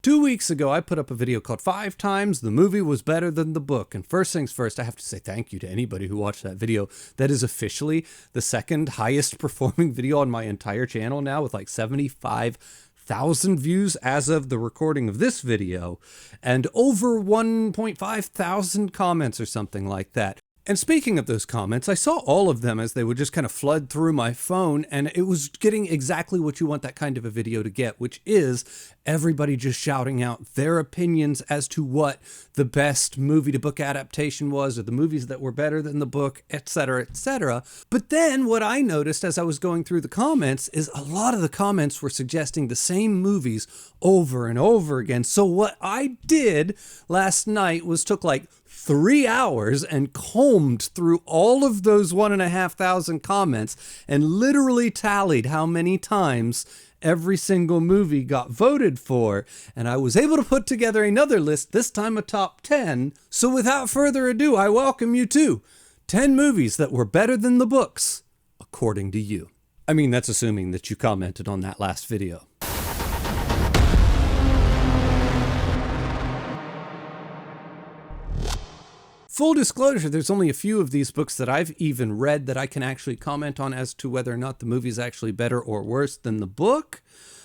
2 weeks ago, I put up a video called 5 Times the Movie Was Better Than the Book. And first things first, I have to say thank you to anybody who watched that video. That is officially the second highest performing video on my entire channel now, with like 75,000 views as of the recording of this video, and over 1.5 thousand comments or something like that. And speaking of those comments, I saw all of them as they would just kind of flood through my phone, and it was getting exactly what you want that kind of a video to get, which is everybody just shouting out their opinions as to what the best movie to book adaptation was, or the movies that were better than the book, etc., etc. But then what I noticed as I was going through the comments is a lot of the comments were suggesting the same movies over and over again. So what I did last night was took like 3 hours and combed through all of those 1,500 comments and literally tallied how many times every single movie got voted for. And I was able to put together another list, this time a top 10. So without further ado, I welcome you to 10 movies that were better than the books, according to you. I mean, that's assuming that you commented on that last video. Full disclosure, there's only a few of these books that I've even read that I can actually comment on as to whether or not the movie's actually better or worse than the book.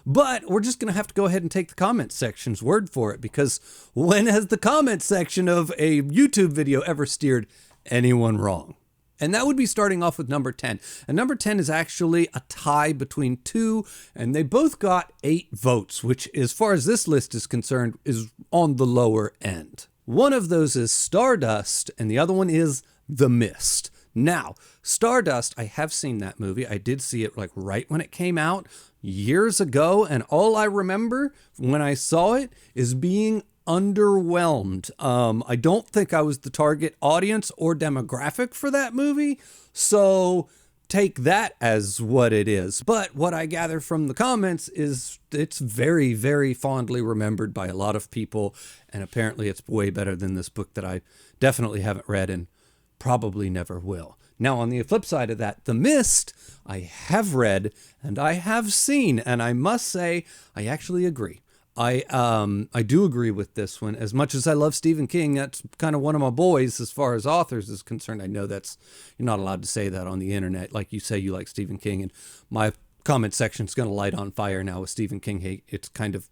But we're just going to have to go ahead and take the comment section's word for it, because when has the comment section of a YouTube video ever steered anyone wrong? And that would be starting off with number 10. And number 10 is actually a tie between two, and they both got 8 votes, which, as far as this list is concerned, is on the lower end. One of those is Stardust, and the other one is The Mist. Now, Stardust, I have seen that movie. I did see it like right when it came out years ago, and all I remember when I saw it is being underwhelmed. I don't think I was the target audience or demographic for that movie, so take that as what it is. But what I gather from the comments is it's very, very fondly remembered by a lot of people, and apparently it's way better than this book that I definitely haven't read and probably never will. Now, on the flip side of that, The Mist, I have read and I have seen, and I must say, I actually agree. I do agree with this one. As much as I love Stephen King, that's kind of one of my boys as far as authors is concerned. I know you're not allowed to say that on the internet. Like you say you like Stephen King, and my comment section's going to light on fire now with Stephen King hate. It's kind of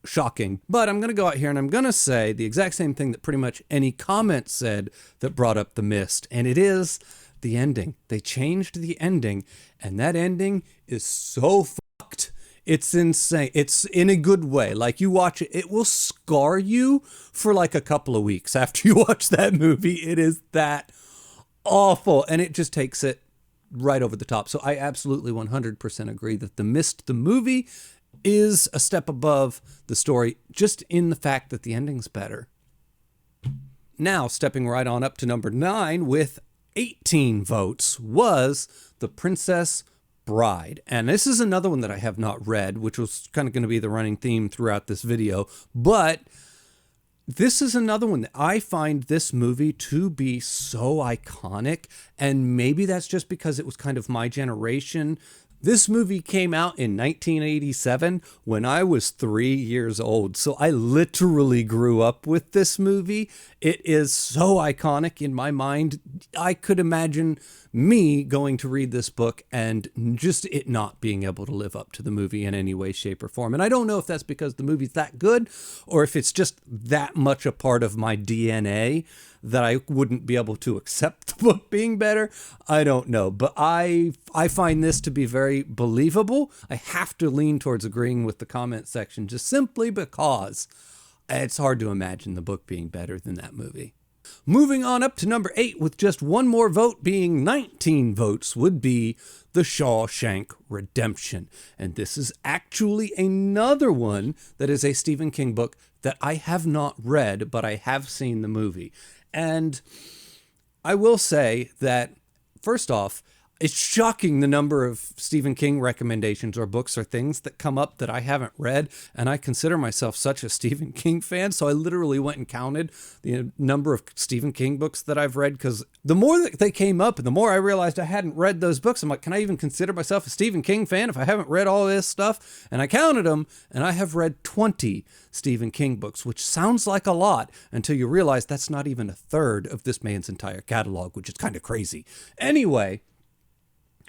shocking. But I'm going to go out here and I'm going to say the exact same thing that pretty much any comment said that brought up The Mist, and it is the ending. They changed the ending, and that ending is so fucked. It's insane. It's in a good way. Like, you watch it, it will scar you for like a couple of weeks after you watch that movie. It is that awful, and it just takes it right over the top. So I absolutely 100% agree that The Mist, the movie, is a step above the story, just in the fact that the ending's better. Now, stepping right on up to number 9 with 18 votes was The Princess Bride. And this is another one that I have not read, which was kind of going to be the running theme throughout this video. But this is another one that I find this movie to be so iconic. And maybe that's just because it was kind of my generation. This movie came out in 1987 when I was 3 years old. So I literally grew up with this movie. It is so iconic in my mind. I could imagine me going to read this book and just it not being able to live up to the movie in any way, shape, or form. And I don't know if that's because the movie's that good or if it's just that much a part of my DNA that I wouldn't be able to accept the book being better. I don't know, but I find this to be very believable. I have to lean towards agreeing with the comment section just simply because it's hard to imagine the book being better than that movie. Moving on up to number 8 with just one more vote being 19 votes would be The Shawshank Redemption. And this is actually another one that is a Stephen King book that I have not read, but I have seen the movie. And I will say that, first off, It's shocking the number of Stephen King recommendations or books or things that come up that I haven't read, and I consider myself such a Stephen King fan, so I literally went and counted the number of Stephen King books that I've read, because the more that they came up, the more I realized I hadn't read those books. I'm like, can I even consider myself a Stephen King fan if I haven't read all this stuff? And I counted them, and I have read 20 Stephen King books, which sounds like a lot until you realize that's not even a third of this man's entire catalog, which is kind of crazy. Anyway,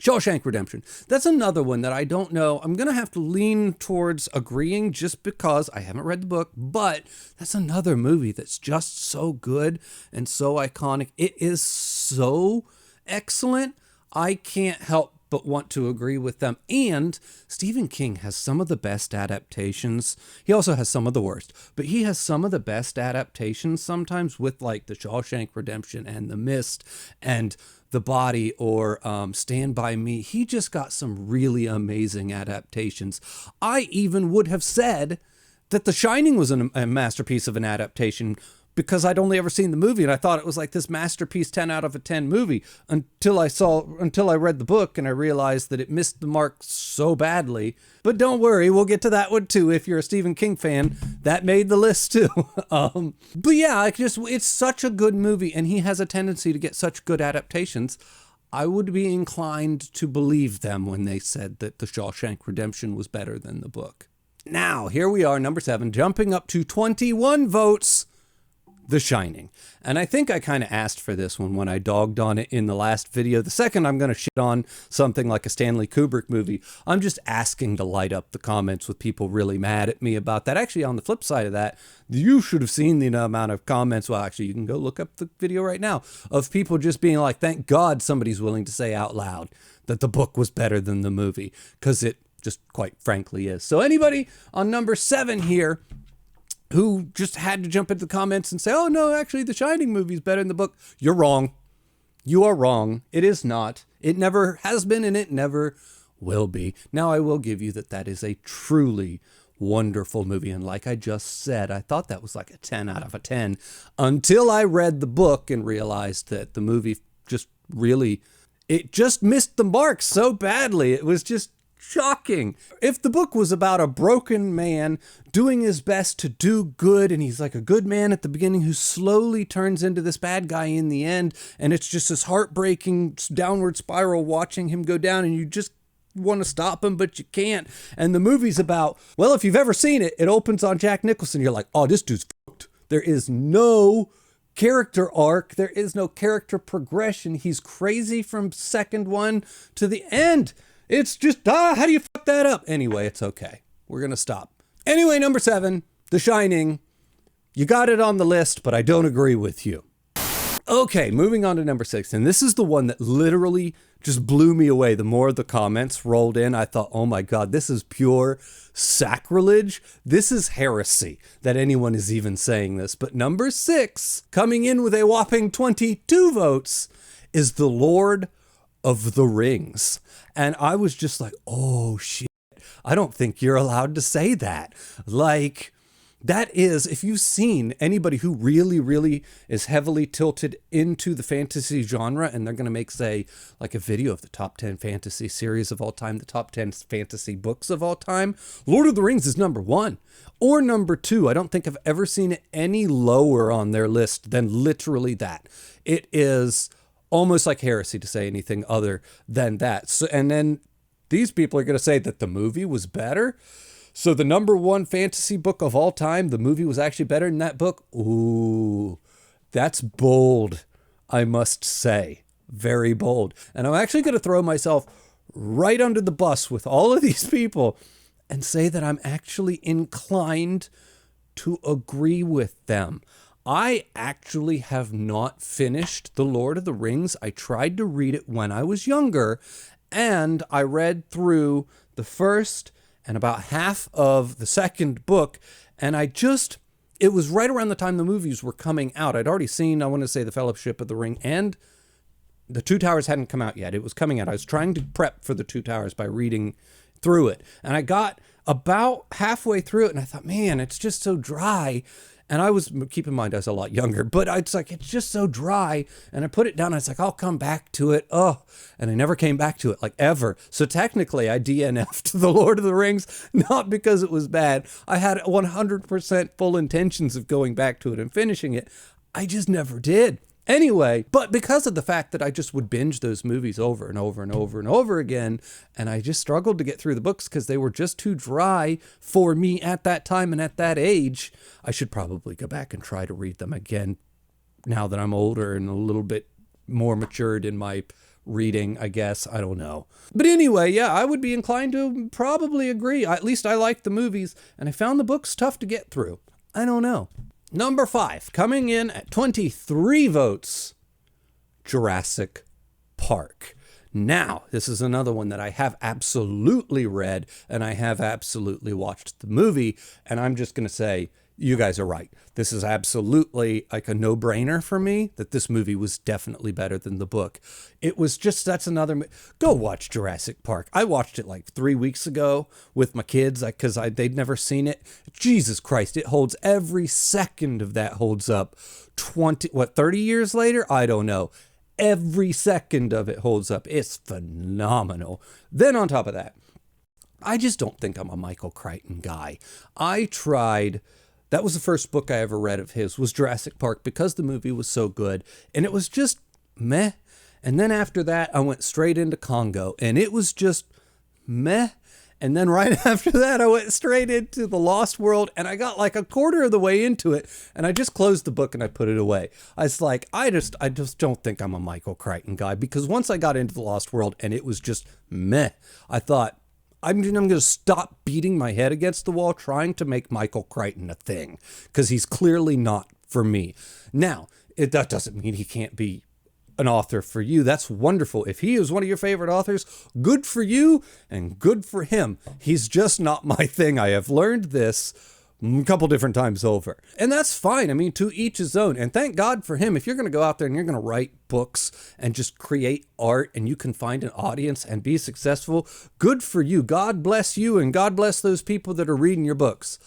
Shawshank Redemption. That's another one that I don't know. I'm going to have to lean towards agreeing just because I haven't read the book, but that's another movie that's just so good and so iconic. It is so excellent. I can't help but want to agree with them. And Stephen King has some of the best adaptations. He also has some of the worst, but he has some of the best adaptations sometimes with like The Shawshank Redemption and The Mist and The Body or Stand By Me. He just got some really amazing adaptations. I even would have said that The Shining was a masterpiece of an adaptation because I'd only ever seen the movie and I thought it was like this masterpiece 10 out of a 10 movie until I read the book and I realized that it missed the mark so badly. But don't worry, we'll get to that one too. If you're a Stephen King fan, that made the list too. But yeah, it's such a good movie and he has a tendency to get such good adaptations. I would be inclined to believe them when they said that The Shawshank Redemption was better than the book. Now, here we are, number 7, jumping up to 21 votes. The Shining. And I think I kind of asked for this one when I dogged on it in the last video. The second I'm going to shit on something like a Stanley Kubrick movie, I'm just asking to light up the comments with people really mad at me about that. Actually, on the flip side of that, you should have seen the amount of comments. Well, actually, you can go look up the video right now of people just being like, thank God somebody's willing to say out loud that the book was better than the movie, because it just quite frankly is. So anybody on number 7 here who just had to jump into the comments and say, oh no, actually The Shining movie is better than the book, you're wrong. You are wrong. It is not. It never has been and it never will be. Now I will give you that is a truly wonderful movie. And like I just said, I thought that was like a 10 out of a 10 until I read the book and realized that the movie just really, it just missed the mark so badly. It was just shocking. If the book was about a broken man doing his best to do good, and he's like a good man at the beginning who slowly turns into this bad guy in the end, and it's just this heartbreaking downward spiral watching him go down, and you just want to stop him, but you can't. And the movie's about, well, if you've ever seen it, it opens on Jack Nicholson. You're like, oh, this dude's fucked. There is no character arc. There is no character progression. He's crazy from second one to the end. It's just, how do you fuck that up? Anyway, it's okay. We're going to stop. Anyway, number 7, The Shining. You got it on the list, but I don't agree with you. Okay, moving on to number 6. And this is the one that literally just blew me away. The more the comments rolled in, I thought, oh my God, this is pure sacrilege. This is heresy that anyone is even saying this. But number 6, coming in with a whopping 22 votes, is The Lord of the Rings. And I was just like, oh shit, I don't think you're allowed to say that. Like, that is, if you've seen anybody who really, really is heavily tilted into the fantasy genre, and they're going to make, say, like a video of the top 10 fantasy series of all time, the top 10 fantasy books of all time, Lord of the Rings is number 1 or number 2. I don't think I've ever seen it any lower on their list than literally that. It is almost like heresy to say anything other than that. So, and then these people are going to say that the movie was better. So the number 1 fantasy book of all time, the movie was actually better than that book. Ooh, that's bold, I must say. Very bold. And I'm actually going to throw myself right under the bus with all of these people and say that I'm actually inclined to agree with them. I actually have not finished The Lord of the Rings. I tried to read it when I was younger, and I read through the first and about half of the second book, and it was right around the time the movies were coming out. I'd already seen, I want to say, The Fellowship of the Ring, and The Two Towers hadn't come out yet. It was coming out. I was trying to prep for The Two Towers by reading through it, and I got about halfway through it, and I thought, man, it's just so dry. And I was, keep in mind, I was a lot younger, but it's like, it's just so dry. And I put it down. And I was like, I'll come back to it. Oh, and I never came back to it, like, ever. So technically, I DNF'd The Lord of the Rings, not because it was bad. I had 100% full intentions of going back to it and finishing it. I just never did. Anyway, but because of the fact that I just would binge those movies over and over and over and over again, and I just struggled to get through the books because they were just too dry for me at that time and at that age, I should probably go back and try to read them again now that I'm older and a little bit more matured in my reading, I guess. I don't know. But anyway, yeah, I would be inclined to probably agree. At least I liked the movies, and I found the books tough to get through. I don't know. Number 5, coming in at 23 votes, Jurassic Park. Now, this is another one that I have absolutely read, and I have absolutely watched the movie, and I'm just going to say, you guys are right. This is absolutely like a no-brainer for me that this movie was definitely better than the book. It was just, that's another, go watch Jurassic Park. I watched it like 3 weeks ago with my kids because they'd never seen it. Jesus Christ, it holds, every second of that holds up. 30 years later? I don't know. Every second of it holds up. It's phenomenal. Then on top of that, I just don't think I'm a Michael Crichton guy. That was the first book I ever read of his, was Jurassic Park, because the movie was so good. And it was just meh. And then after that, I went straight into Congo, and it was just meh. And then right after that, I went straight into The Lost World, and I got like a quarter of the way into it, and I just closed the book and I put it away. I was like, I just don't think I'm a Michael Crichton guy, because once I got into The Lost World and it was just meh, I thought, I'm going to stop beating my head against the wall trying to make Michael Crichton a thing, because he's clearly not for me. Now, that doesn't mean he can't be an author for you. That's wonderful. If he is one of your favorite authors, good for you and good for him. He's just not my thing. I have learned this a couple different times over. And that's fine. I mean, to each his own. And thank God for him. If you're going to go out there and you're going to write books and just create art and you can find an audience and be successful, good for you. God bless you and God bless those people that are reading your books.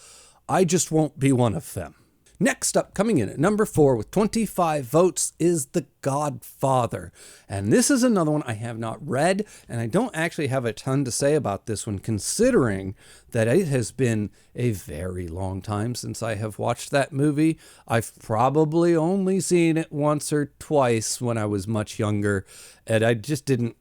I just won't be one of them. Next up, coming in at number 4 with 25 votes, is The Godfather. And this is another one I have not read, and I don't actually have a ton to say about this one, considering that it has been a very long time since I have watched that movie. I've probably only seen it once or twice when I was much younger, and I just didn't...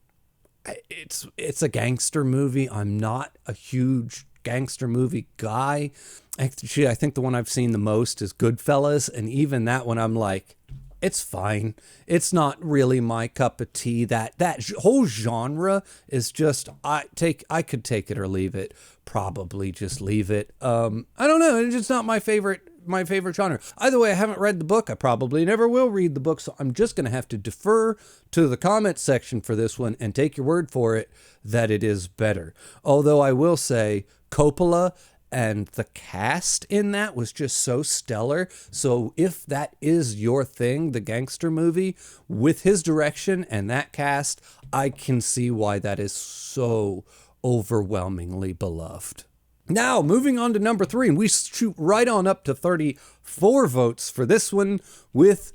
It's a gangster movie. I'm not a huge gangster movie guy. Actually, I think the one I've seen the most is Goodfellas, and even that one I'm like, it's fine. It's not really my cup of tea. That whole genre is just, I could take it or leave it. Probably just leave it. I don't know. It's just not my favorite genre. Either way, I haven't read the book. I probably never will read the book, so I'm just going to have to defer to the comments section for this one and take your word for it that it is better. Although I will say Coppola and the cast in that was just so stellar. So if that is your thing, the gangster movie, with his direction and that cast, I can see why that is so overwhelmingly beloved. Now, moving on to number 3, and we shoot right on up to 34 votes for this one with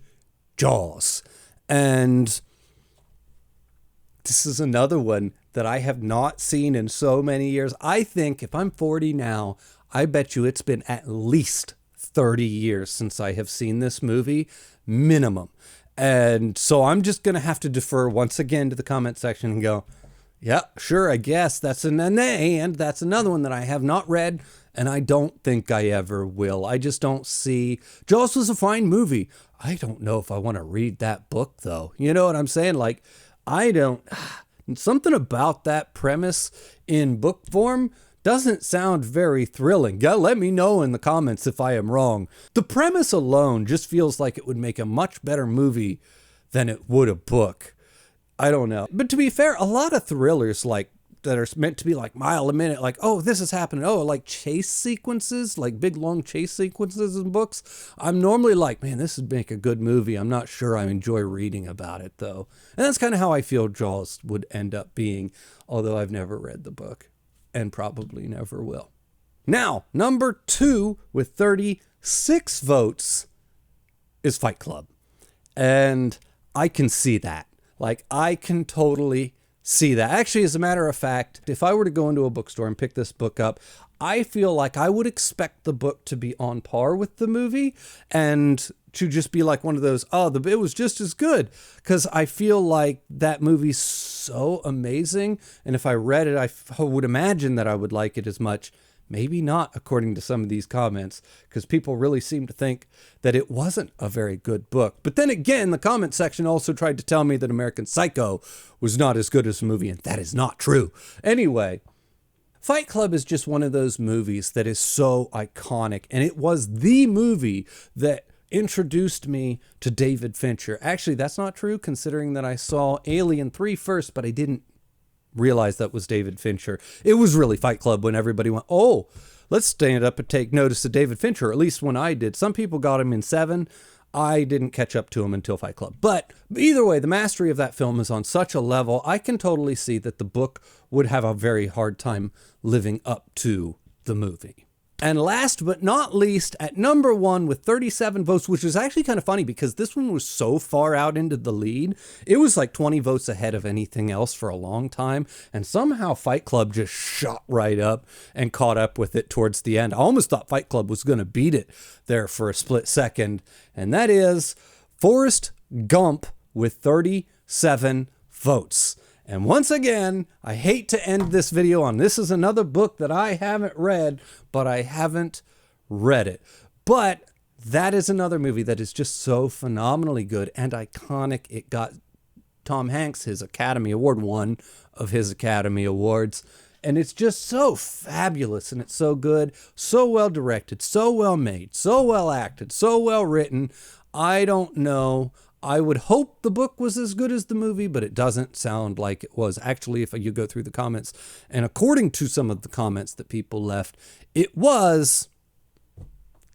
Jaws. And this is another one that I have not seen in so many years. I think if I'm 40 now, I bet you it's been at least 30 years since I have seen this movie, minimum. And so I'm just going to have to defer once again to the comment section and go, yeah, sure, I guess that's and that's another one that I have not read, and I don't think I ever will. I just don't see... Jaws was a fine movie. I don't know if I want to read that book, though. You know what I'm saying? Like, I don't... Something about that premise in book form doesn't sound very thrilling. Yeah, let me know in the comments if I am wrong. The premise alone just feels like it would make a much better movie than it would a book. I don't know. But to be fair, a lot of thrillers like that are meant to be like mile a minute, like, oh, this is happening. Oh, like chase sequences, like big long chase sequences in books. I'm normally like, man, this would make a good movie. I'm not sure I enjoy reading about it though. And that's kind of how I feel Jaws would end up being, although I've never read the book and probably never will. Now, number 2 with 36 votes is Fight Club. And I can see that. Like, I can totally see that. Actually, as a matter of fact, if I were to go into a bookstore and pick this book up, I feel like I would expect the book to be on par with the movie and to just be like one of those, it was just as good. Because I feel like that movie's so amazing. And if I read it, I would imagine that I would like it as much. Maybe not, according to some of these comments, because people really seem to think that it wasn't a very good book. But then again, the comment section also tried to tell me that American Psycho was not as good as a movie, and that is not true. Anyway, Fight Club is just one of those movies that is so iconic, and it was the movie that introduced me to David Fincher. Actually, that's not true, considering that I saw Alien 3 first, but I didn't realize that was David Fincher. It was really Fight Club when everybody went, oh, let's stand up and take notice of David Fincher, at least when I did. Some people got him in 7. I didn't catch up to him until Fight Club. But either way, the mastery of that film is on such a level, I can totally see that the book would have a very hard time living up to the movie. And last but not least, at number 1 with 37 votes, which is actually kind of funny because this one was so far out into the lead. It was like 20 votes ahead of anything else for a long time. And somehow Fight Club just shot right up and caught up with it towards the end. I almost thought Fight Club was going to beat it there for a split second. And that is Forrest Gump with 37 votes. And once again, I hate to end this video on this is another book that I haven't read, but I haven't read it. But that is another movie that is just so phenomenally good and iconic. It got Tom Hanks his Academy Award, one of his Academy Awards. And it's just so fabulous and it's so good, so well directed, so well made, so well acted, so well written. I don't know. I would hope the book was as good as the movie, but it doesn't sound like it was. Actually, if you go through the comments, and according to some of the comments that people left, it was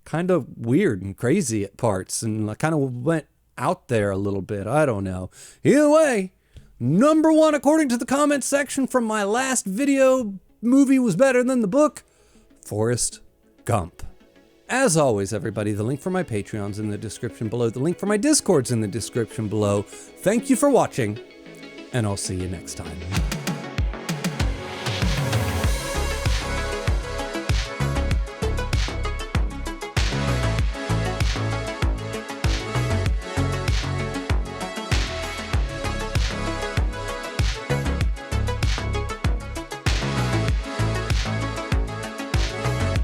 kind of weird and crazy at parts and kind of went out there a little bit. I don't know. Either way, number 1, according to the comments section from my last video, movie was better than the book, Forrest Gump. As always, everybody, the link for my Patreon's in the description below. The link for my Discord's in the description below. Thank you for watching, and I'll see you next time.